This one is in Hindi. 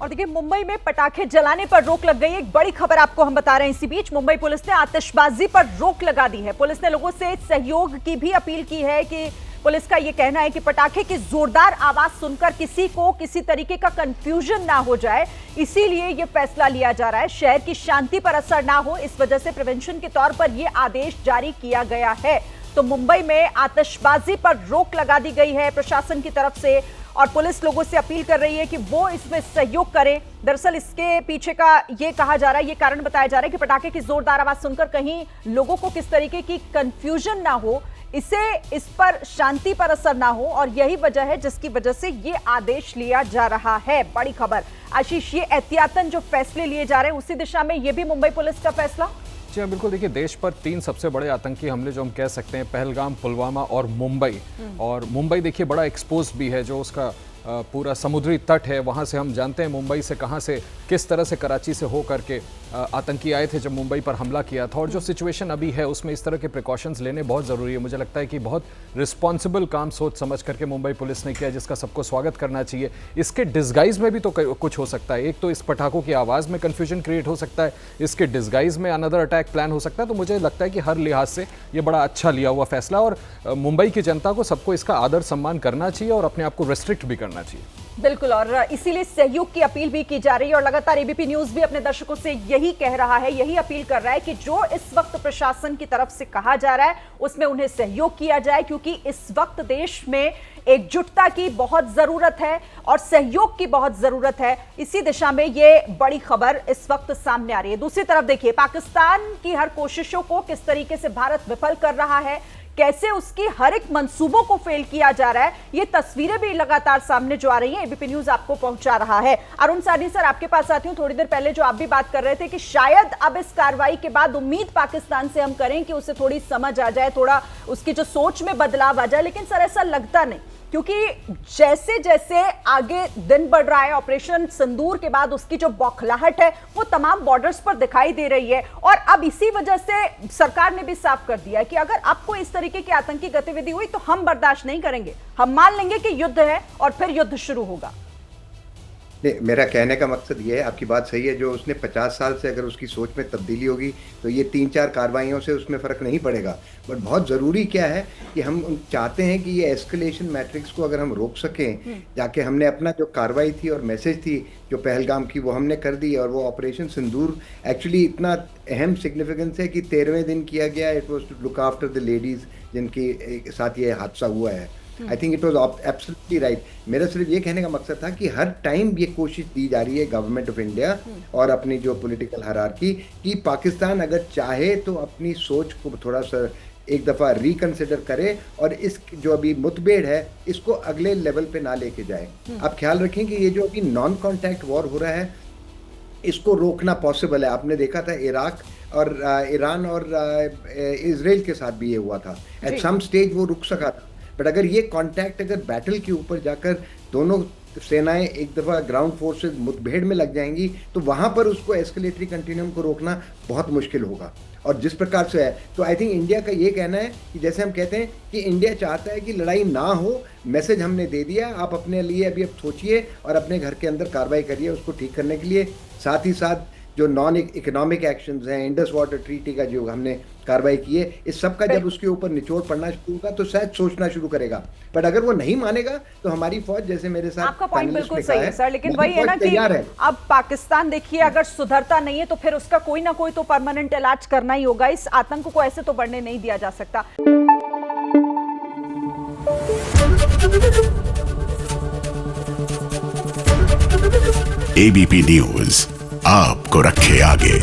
और देखिए, मुंबई में पटाखे जलाने पर रोक लग गई। एक बड़ी खबर आपको हम बता रहे हैं। इसी बीच मुंबई पुलिस ने आतिशबाजी पर रोक लगा दी है। पुलिस ने लोगों से सहयोग की भी अपील की है कि पुलिस का यह कहना है कि पटाखे की जोरदार आवाज सुनकर किसी को किसी तरीके का कंफ्यूजन ना हो जाए, इसीलिए यह फैसला लिया जा रहा है। शहर की शांति पर असर ना हो, इस वजह से प्रिवेंशन के तौर पर यह आदेश जारी किया गया है। तो मुंबई में आतिशबाजी पर रोक लगा दी गई है प्रशासन की तरफ से, और पुलिस लोगों से अपील कर रही है कि वो इसमें सहयोग करें। दरअसल इसके पीछे का ये कहा जा रहा है, ये कारण बताया जा रहा है कि पटाखे की जोरदार आवाज सुनकर कहीं लोगों को किस तरीके की कंफ्यूजन ना हो, इस पर शांति पर असर ना हो, और यही वजह है जिसकी वजह से ये आदेश लिया जा रहा है। बड़ी खबर आशीष, ये एहतियातन जो फैसले लिए जा रहे हैं उसी दिशा में ये भी मुंबई पुलिस का फैसला। जी हाँ, बिल्कुल। देखिए, देश पर 3 सबसे बड़े आतंकी हमले जो हम कह सकते हैं, पहलगाम, पुलवामा और मुंबई। और मुंबई देखिए बड़ा एक्सपोज भी है, जो उसका पूरा समुद्री तट है। वहाँ से हम जानते हैं मुंबई से कहाँ से किस तरह से कराची से हो करके आतंकी आए थे जब मुंबई पर हमला किया था। और जो सिचुएशन अभी है उसमें इस तरह के प्रिकॉशंस लेने बहुत ज़रूरी है। मुझे लगता है कि बहुत रिस्पॉन्सिबल काम सोच समझ करके मुंबई पुलिस ने किया, जिसका सबको स्वागत करना चाहिए। इसके डिस्गाइज में भी तो कुछ हो सकता है। एक तो इस पटाखों की आवाज़ में कन्फ्यूजन क्रिएट हो सकता है, इसके डिस्गाइज में अनदर अटैक प्लान हो सकता है। तो मुझे लगता है कि हर लिहाज से ये बड़ा अच्छा लिया हुआ फैसला, और मुंबई की जनता को सबको इसका आदर सम्मान करना चाहिए और अपने आप को रेस्ट्रिक्ट भी करना चाहिए। बिल्कुल, और इसीलिए सहयोग की अपील भी की जा रही है। और लगातार एबीपी न्यूज भी अपने दर्शकों से यही कह रहा है, यही अपील कर रहा है कि जो इस वक्त प्रशासन की तरफ से कहा जा रहा है उसमें उन्हें सहयोग किया जाए, क्योंकि इस वक्त देश में एकजुटता की बहुत जरूरत है और सहयोग की बहुत जरूरत है। इसी दिशा में ये बड़ी खबर इस वक्त सामने आ रही है। दूसरी तरफ देखिए, पाकिस्तान की हर कोशिशों को किस तरीके से भारत विफल कर रहा है, कैसे उसकी हर एक मंसूबों को फेल किया जा रहा है, ये तस्वीरें भी लगातार सामने जो आ रही हैं, एबीपी न्यूज आपको पहुंचा रहा है। अरुण साहनी सर, आपके पास आती हूं। थोड़ी देर पहले जो आप भी बात कर रहे थे कि शायद अब इस कार्रवाई के बाद उम्मीद पाकिस्तान से हम करें कि उसे थोड़ी समझ आ जाए, थोड़ा उसकी जो सोच में बदलाव आ जाए, लेकिन सर ऐसा लगता नहीं, क्योंकि जैसे जैसे आगे दिन बढ़ रहा है, ऑपरेशन सिंदूर के बाद उसकी जो बौखलाहट है वो तमाम बॉर्डर्स पर दिखाई दे रही है। और अब इसी वजह से सरकार ने भी साफ कर दिया है कि अगर आपको इस तरीके की आतंकी गतिविधि हुई तो हम बर्दाश्त नहीं करेंगे, हम मान लेंगे कि युद्ध है और फिर युद्ध शुरू होगा। नहीं, मेरा कहने का मकसद ये है, आपकी बात सही है, जो उसने 50 साल से अगर उसकी सोच में तब्दीली होगी तो ये 3-4 कार्रवाइयों से उसमें फ़र्क नहीं पड़ेगा। बट बहुत ज़रूरी क्या है कि हम चाहते हैं कि ये एस्केलेशन मैट्रिक्स को अगर हम रोक सकें, जाके हमने अपना जो कार्रवाई थी और मैसेज थी जो पहलगाम की वो हमने कर दी, और वो ऑपरेशन सिंदूर एक्चुअली इतना अहम सिग्निफिकेंस है कि 13वें दिन किया गया। It was to look after the ladies जिनके साथ ये हादसा हुआ है। I think it was absolutely right. मेरा सिर्फ ये कहने का मकसद था कि हर टाइम ये कोशिश दी जा रही है गवर्नमेंट ऑफ इंडिया और अपनी जो पॉलिटिकल हायरार्की कि पाकिस्तान अगर चाहे तो अपनी सोच को थोड़ा सा एक दफ़ा रिकन्सिडर करे और इस जो अभी मुठभेड़ है इसको अगले लेवल पे ना लेके जाए। आप ख्याल रखें कि ये जो अभी नॉन कॉन्टैक्ट वॉर हो रहा है इसको रोकना पॉसिबल है। आपने देखा था इराक और ईरान और इजराइल के साथ भी ये हुआ था। एट सम स्टेज वो रुक सका था, बट अगर ये कांटेक्ट अगर बैटल के ऊपर जाकर दोनों सेनाएं एक दफ़ा ग्राउंड फोर्स से मुठभेड़ में लग जाएंगी तो वहाँ पर उसको एस्केलेटरी कंटिन्यूम को रोकना बहुत मुश्किल होगा। और जिस प्रकार से है, तो आई थिंक इंडिया का ये कहना है कि जैसे हम कहते हैं कि इंडिया चाहता है कि लड़ाई ना हो, मैसेज हमने दे दिया, आप अपने लिए अभी अब सोचिए और अपने घर के अंदर कार्रवाई करिए उसको ठीक करने के लिए। साथ ही साथ जो नॉन इकोनॉमिक एक्शंस हैं, इंडस वाटर ट्रीटी का जो हमने कार्रवाई की है, इस सब का जब उसके ऊपर निचोड़ पड़ना शुरू होगा तो शायद सोचना शुरू करेगा। बट अगर वो नहीं मानेगा तो हमारी फौज, जैसे मेरे साथ आपका पॉइंट बिल्कुल सही है सर, लेकिन वही है ना कि अब पाकिस्तान देखिए अगर सुधरता नहीं है तो फिर उसका कोई ना कोई तो परमानेंट इलाज करना ही होगा। इस आतंक को ऐसे तो बढ़ने नहीं दिया जा सकता। एबीपी न्यूज आपको रखे आगे।